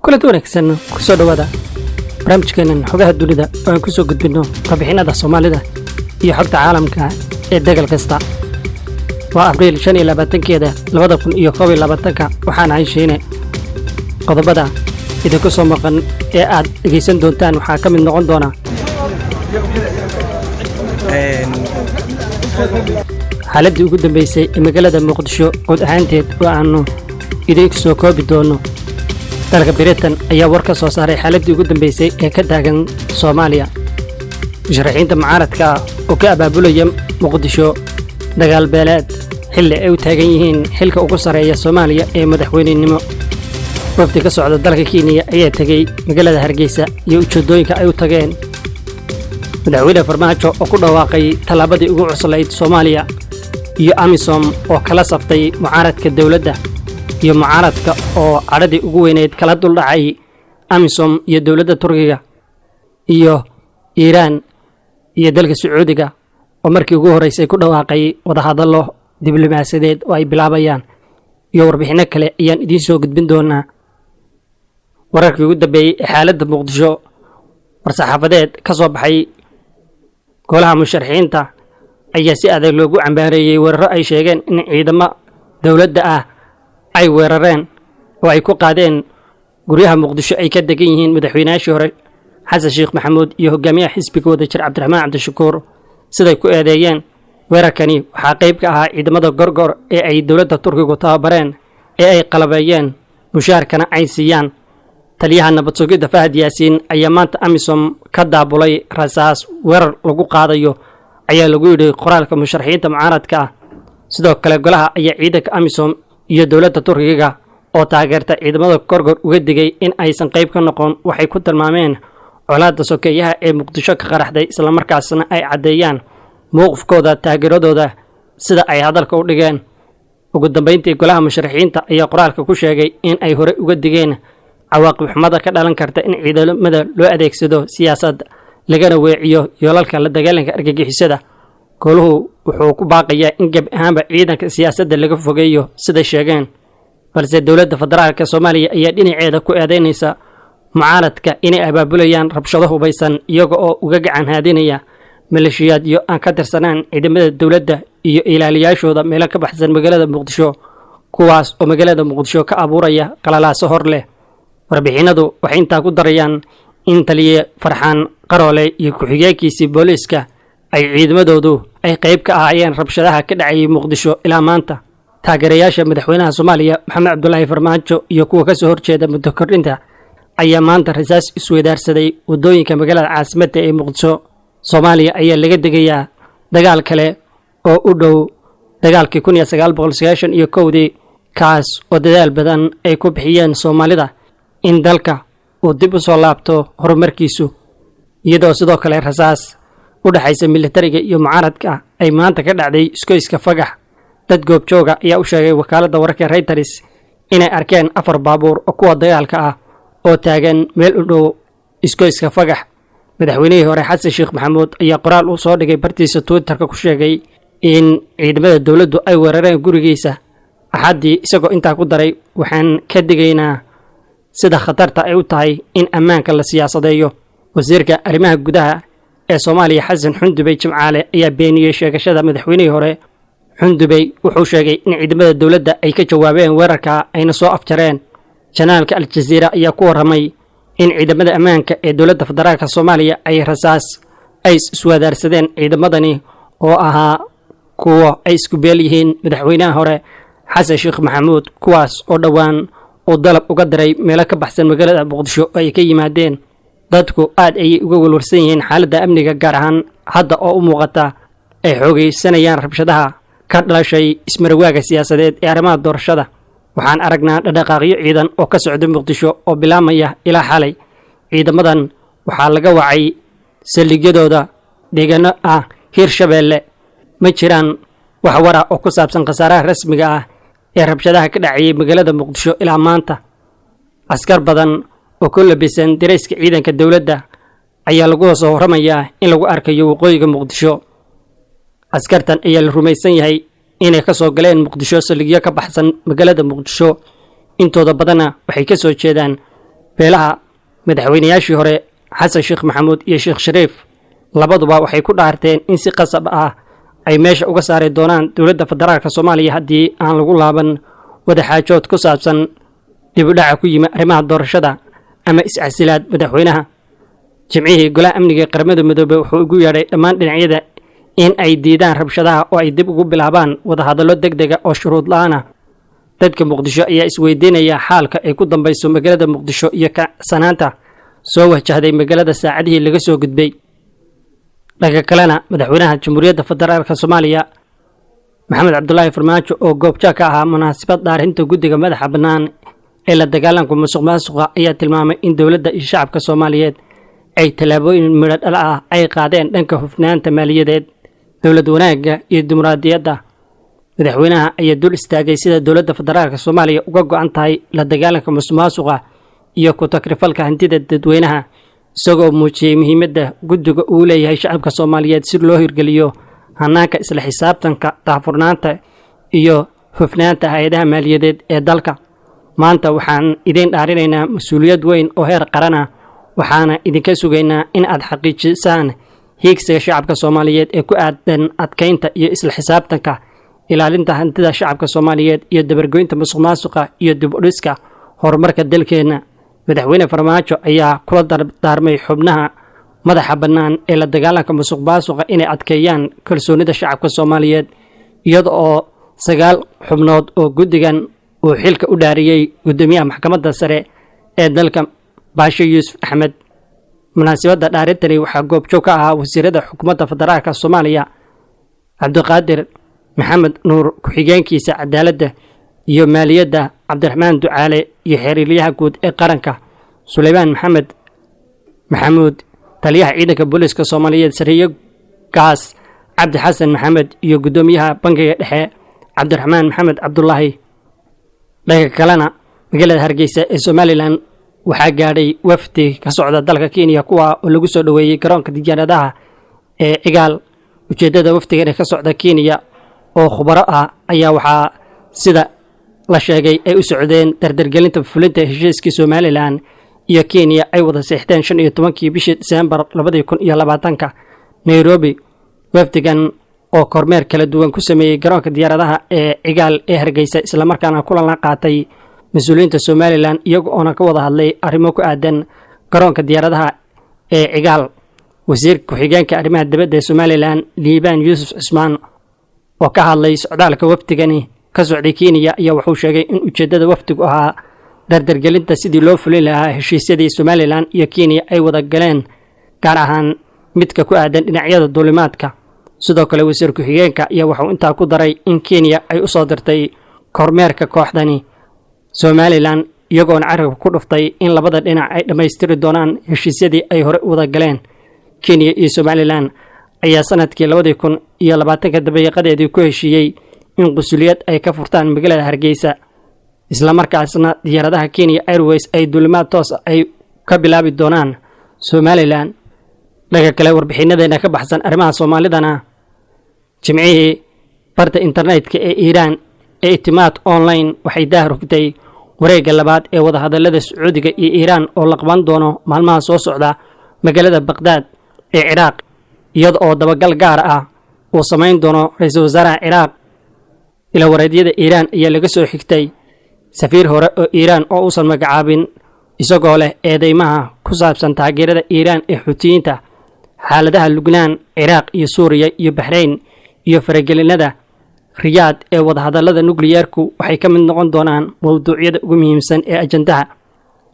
كل wanaagsan ku soo dhawaada barnaamijkeenan xogaha dunida oo aan ku soo gudbino warbixinada Soomaalida iyo xogta caalamka ee dagal kasta. waa Abriil 25keeda 2021 waxaan haysheenay qodobada idinku soo maqan ee aad dhegeysan doontaan waxaa ka mid noqon doona xaaladii ugu dambeysay ee magaalada Muqdisho oo ahaanteed oo aanu idinku soo koobi doono. dalka Britain ayaa war ka soo saaray xaaladii ugu dambeysay ee ka taagan Soomaaliya. musharaxiinta mucaaradka oo ka abaabulaya Muqdisho dagaal beeleed xilli ay u taagan yihiin xilka ugu sareeya Soomaaliya ee madaxweynenimo. wafdi ka socda dalka Kenya ayaa tagay magaalada Hargeysa iyo ujeedooyinka ay u tageen. madaxweyne Farmaajo oo ku dhawaaqay talaabadii ugu cuslayd Soomaaliya iyo AMISOM oo kala saftay mucaaradka dawladda iyo mucaaradka oo caradii ugu weyneed kala dul dhacay AMISOM iyo dawladda Turkiga iyo Iran iyo dalka Sacuudiga oo markii ugu horeysay ku dhawaaqay wada hadallo diblomaasiyadeed oo ay bilaabayaan iyo warbixino kale ayaan idin soo gudbin doonaa. wararkii ugu dambeeyay xaaladda Muqdisho war-saxaafadeed ka soo baxay golaha musharaxiinta ayaa si adag loogu cambaareeyay weeraro ay sheegeen in ciidamo dawladda ah ay weerareen oo ay ku qaadeen guryaha Muqdisho ay ka degan yihiin madaxweynaha hore Xasan Sheekh Maxamuud iyo hogaamiyaha xisbiga wadajir Cabdiraxmaan Cabdishakuur. siday ku eedeeyeen weerarkani waxaa qayb ka ahaa ciidamada gorgor ee ay dawladda Turkiga tababareen ee ay qalabeeyeen mushaarkana ay siiyaan. taliyaha nabad sugidda Fahad Yaasiin ayaa maanta AMISOM ka daabulay rasaas weerar lagu qaadayo ayaa lagu yidhi qoraalka musharaxiinta mucaaradka ah. sidoo kale golaha ayaa ciidanka AMISOM iyo dawladda Turkiga oo taageerta ciidamada gorgor uga digay in aysan qayb ka noqon waxay ku tilmaameen colaadda sokeeyaha ee Muqdisho ka qaraxday isla markaasna ay cadeeyaan mowqifkooda taageeradooda sida ay hadalka u dhigeen. ugu dambeyntii golaha musharaxiinta ayaa qoraalka ku sheegay in ay hore uga digeen cawaaqib xumada ka dhalan karta in ciidamada loo adeegsado siyaasad lagana weeciyo yoolalka la dagaalanka argagixisada. goluhu wuxuu ku baaqayaa in gab ahaanba ciidanka siyaasadda laga fogeeyo sida sheegeen, balse dawladda federaalka Soomaaliya ayaa dhinaceeda ku eedeynaysa mucaaradka inay abaabulayaan rabshado hubaysan iyaga oo uga gacan haadinaya maleeshiyaad iyo aan ka tirsanaan ciidamada dawladda iyo ilaaliyaashooda meelo ka baxsan magaalada Muqdisho, kuwaas oo magaalada Muqdisho ka abuuraya qalalaaso hor leh. warbixinadu waxay intaa ku darayaan in taliye Farxaan Qaroole iyo ku-xigeenkiisii booliiska ay ciidamadoodu ay qayb ka ahaayeen rabshadaha ka dhacay Muqdisho ilaa maanta. taageerayaasha madaxweynaha Soomaaliya Maxamed Cabdullaahi Farmaajo iyo kuwa ka soo horjeeda muddo kordhinta ayaa maanta rasaas isweydaarsaday wadooyinka magaalada caasimadda ee Muqdisho. Soomaaliya ayaa laga degayaa dagaal kale oo u dhow dagaalkii 1991 kaas oo dadaal badan ay ku bixiyeen Soomaalida in dalka uu dib u soo laabto horumarkiisu, iyadoo sidoo kale rasaas u dhaxaysa militariga iyo mucaaradka ay maanta ka dhacday iskoyska Fagax. dad goobjooga ayaa u sheegay wakaaladda wararka Reuters inay arkeen 4 baabuur oo kuwa dagaalka ah oo taagan meel u dhow iskoyska Fagax. madaxweynihii hore Xasan Sheekh Maxamuud ayaa qoraal u soo dhigay bartiisa Twitterka ku sheegay in ciidamada dawladdu ay weerareen gurigiisa axadii, isagoo intaa ku daray waxaan ka digaynaa sida khatarta ay u tahay in ammaanka la siyaasadeeyo. wasiirka arrimaha gudaha ee Soomaaliya Xasan Xundubey Jimcaale ayaa beeniyay sheegashada madaxweynihii hore. Xundubey wuxuu sheegay in ciidamada dawladda ay ka jawaabeen weerarka ayna soo afjareen. janaalka Al Jazeera ayaa ku waramay in ciidamada ammaanka ee dawladda federaalka Soomaaliya ay rasaas ay iswadaarsadeen ciidamadani oo ahaa kuwa ay isku beel yihiin madaxweynaha hore Xasan Sheekh Maxamuud, kuwaas oo dhawaan uu dalab uga diray meelo ka baxsan magaalada Muqdisho oo ay ka yimaadeen. dadku aad ayay uga walwalsan yihiin xaaladda amniga, gaar ahaan hadda oo u muuqata ay xoogaysanayaan rabshadaha ka dhalashay ismarwaaga siyaasadeed ee arrimaha doorashada. waxaan aragnaa dhaqdhaqaaqyo ciidan oo ka socda Muqdisho oo bilaamaya ilaa xalay. ciidamadan waxaa laga wacay saldhigyadooda deegaano ah Hirshabeelle. ma jiraan wax war ah oo ku saabsan khasaaraha rasmiga ah ee rabshadaha ka dhacay magaalada Muqdisho ilaa maanta. askar badan oo ku labisan dareyska ciidanka dawladda ayaa lagu soo waramayaa in lagu arkayo waqooyiga Muqdisho. askartan ayaa la rumaysan yahay inay ka soo galeen Muqdisho saldhigyo ka baxsan magaalada Muqdisho. intooda badana waxay ka soo jeedaan beelaha madaxweynayaashii hore xasan sheekh maxamuud iyo sheekh shariif labaduba waxay ku dhaarteen in si qasab ah ay meesha uga saari doonaan dowladda federaalka Soomaaliya haddii aan lagu laaban wadaxaajood ku saabsan dib u dhaca ku yimi arrimaha doorashada ama is-casilaad madaxweynaha. Jimcihii golaha amniga ee qaramada midoobay wuxuu ugu yeedhay dhammaan dhinacyada in ay diidaan rabshadaha oo ay dib ugu bilaabaan wadahadallo degdeg ah oo shuruud la'aan ah. dadka Muqdisho ayaa isweydiinaya xaalka ay ku dambayso magaalada Muqdisho iyo kacsanaanta soo wajahday magaalada saacadihii laga soo gudbay. Dhaga kalena madaxweynaha Jamhuuriyadda Federaalka Soomaaliya Maxamed Cabdullaahi Farmaajo oo goobjoog ka ahaa munaasabad dhaarinta guddiga madaxa bannaan ee la dagaalanka musuqmaasuqa ayaa tilmaamay in dowladda iyo shacabka Soomaaliyeed ay tallaabooyin midho dhal ah ay qaadeen dhanka hufnaanta maaliyadeed, dowlad wanaagga iyo dimuqraadiyadda. madaxweynaha ayaa dul istaagay sida dowladda federaalka Soomaaliya uga go'an tahay la dagaalanka musuqmaasuqa iyo ku takrifalka hantida dadweynaha, isagoo muujiyay muhiimadda guddiga uu leeyahay shacabka Soomaaliyeed si loo hirgeliyo hanaanka isla xisaabtanka, daahfurnaanta iyo hufnaanta hay'adaha maaliyadeed ee dalka. maanta waxaan idin dhaarinaynaa mas'uuliyad weyn oo heer qaran ah, waxaana idinka sugaynaa in aad xaqiijisaan hiigsiga shacabka Soomaaliyeed ee ku aadan adkeynta iyo isla xisaabtanka, ilaalinta hantida shacabka Soomaaliyeed iyo dabargoynta musuqmaasuqa iyo dib u dhiska horumarka dalkeena. madaxweyne Farmaajo ayaa kula dardaarmay xubnaha madaxa bannaan ee la dagaalanka musuqmaasuqa inay adkeeyaan kalsoonida shacabka Soomaaliyeed, iyada oo 9 xubnood oo guddigan uu xilka u dhaariyay gudoomiyaha maxkamadda sare ee dalka Baashe Yuusuf Axmed. munaasabadda dhaarintani waxaa goobjoog ka ahaa wasiirada xukuumadda federaalka Soomaaliya Cabdiqaadir Maxamed Nuur, ku-xigeenkiisa cadaaladda iyo maaliyadda Cabdiraxmaan Ducaale, iyo xiriiryaha guud ee qaranka Suleymaan Maxamed Maxamuud, taliyaha ciidanka booliska Soomaaliyeed Sariye Gaas Cabdi Xasan Maxamed, iyo gudoomiyaha bangiga dhexe Cabdiraxmaan Maxamed Cabdullaahi. dhaga kalena magaalada Hargeysa ee Somaliland waxaa gaadhay wafdi ka socda dalka Kenya kuwa oo lagu soo dhaweeyay garoonka diyaaradaha ee Cigaal. ujeedada wafdigan ka socda Kenya oo khubaro ah ayaa waxaa sida la sheegay ay u socdeen dardargelinta fulinta heshiiskii Somaliland iyo Kenya ay wada saxiixdeen 15 bishii December 2020 Nairobi. wafdigan oo kormeer kala duwan ku sameeyay garoonka diyaaradaha ee Cigaal ee Hargeysa, isla markaana kulan la qaatay mas'uuliyiinta Somaliland iyaga oo ka wada hadlay arrimo ku aadan garoonka diyaaradaha ee Cigaal. wasiirka ku-xigeenka arrimaha dibadda ee Somaliland Liibaan Yuusuf Cismaan oo ka hadlay socdaalka wafdigani ka socday Kenya ayaa wuxuu sheegay in ujeedada wafdigu ahaa dardargelinta sidii loo fulin lahaa heshiisyadii Somaliland iyo Kenya ay wada galeen, gaar ahaan midka ku aadan dhinacyada duulimaadka. sidoo kale wasiir ku-xigeenka ayaa wuxuu intaa ku daray in Kenya ay u soo dirtay kormeerka kooxdani Somaliland, iyagoona carabka ku dhuftay in labada dhinac ay dhammaystiri doonaan heshiisyadii ay hore wada galeen. Kenya iyo Somaliland ayaa sanadkii 2020 dabayaaqadeedii ku heshiiyey in qusuliyad ay ka furtaan magaalada Hargeysa, isla markaasna diyaaradaha Kenya Airways ay duulimaad toos ay ka bilaabi doonaan Somaliland. dhaga kale warbixinadeena ka baxsan arrimaha Soomaalidana, jimcihii barta internetka ee Iiraan ee Itimaad Online waxay daahurtay wareegga labaad ee wadahadallada Sacuudiga iyo Iiraan oo la qaban doono maalmaha soo socda magaalada Baghdad ee Ciraaq, iyada oo dabagal gaar ah uu samayn doono ra'iisul wasaaraha Ciraaq. ila wareedyada Iiraan ayaa laga soo xigtay safiir hore oo Iiraan oo uusan magacaabin, isagoo leh eedeymaha ku saabsan taageerada Iiraan ee Xuutiyiinta, xaaladaha Lubnaan, Ciraaq iyo Suuriya iyo Bahrayn, iyo faragelinada Riyaad ee wadahadallada nukliyeerku waxay ka mid noqon doonaan mowduucyada ugu muhiimsan ee ajandaha.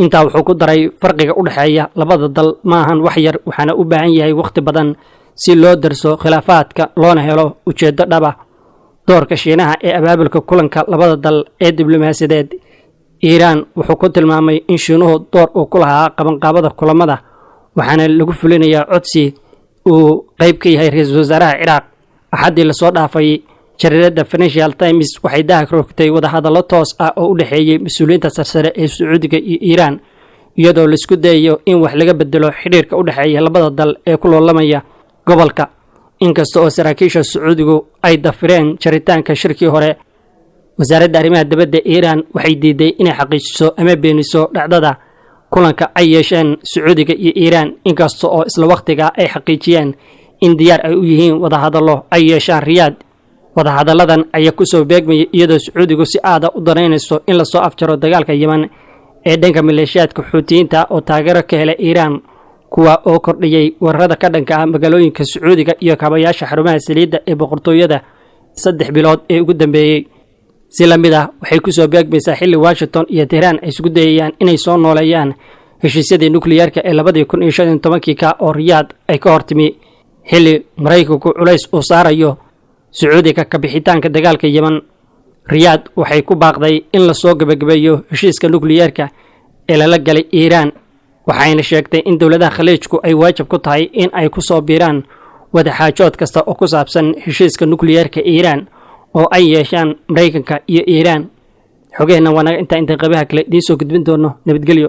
intaa wuxuu ku daray farqiga u dhaxeeya labada dal maahan wax yar, waxaana u baahan yahay waqti badan si loo darso khilaafaadka loona helo ujeedo dhab ah. doorka Shiinaha ee abaabulka kulanka labada dal ee diblomaasiyadeed Iiraan wuxuu ku tilmaamay in Shiinuhu door uu ku lahaa qabanqaabada kulamada, waxaana lagu fulinayaa codsi uu qayb ka yahay ra'iisul wasaaraha Ciraaq. axadii la soo dhaafay jariirada Financial Times waxay daahirtay wadahadallo toos ah oo u dhaxeeyay mas'uuliyiinta sarsare ee Sacuudiga iyo Iiraan, iyadoo la isku dayayo in wax laga bedelo xiriirka u dhaxeeya labada dal ee ku loolamaya gobolka. inkasta oo saraakiisha Sacuudigu ay dafireen jaritaanka shirkii hore, wasaaradda arrimaha dibadda Iiraan waxay diiday inay xaqiijiso ama beeniso dhacdada kulanka ay yeesheen Sacuudiga iyo Iiraan inkasta oo isla waqtiga ay xaqiijiyeen in diyaar ay u yihiin wadahadallo ay yeeshaan Riyaad. wadahadalladan ayaa ku soo beegmayay iyadoo Sacuudigu si aad u danaynayso in la soo afjaro dagaalka Yemen ee dhanka maleeshiyaadka Xuutiyiinta oo taageero ka helay Iiraan, kuwa oo kordhiyay weerarada ka dhanka ah magaalooyinka Sacuudiga iyo kaabayaasha xarumaha saliidda ee boqortooyada 3 bilood ee ugu dambeeyay. si la mid ah waxay ku soo beegmaysaa xilli Washington iyo Tehran ay isku dayayaan inay soo nooleeyaan heshiisyadii nukliyeerka ee 2015 oo Riyaad ay ka hortimi, xilli Maraykanku culays u saarayo Sacuudiga ka bixitaanka dagaalka Yemen. Riyaad waxay ku baaqday in la soo gabagabeeyo heshiiska nukliyeerka ee lala galay Iiraan, waxayna sheegtay in dawladaha Khaliijku ay waajib ku tahay in ay ku soo biiraan wadaxaajood kasta oo ku saabsan heshiiska nukliyeerka Iiraan oo ay yeeshaan Maraykanka iyo Iiraan. xogeena wanaag inta qaybaha kale idiin soo gudbin doono. Nabadgelyo.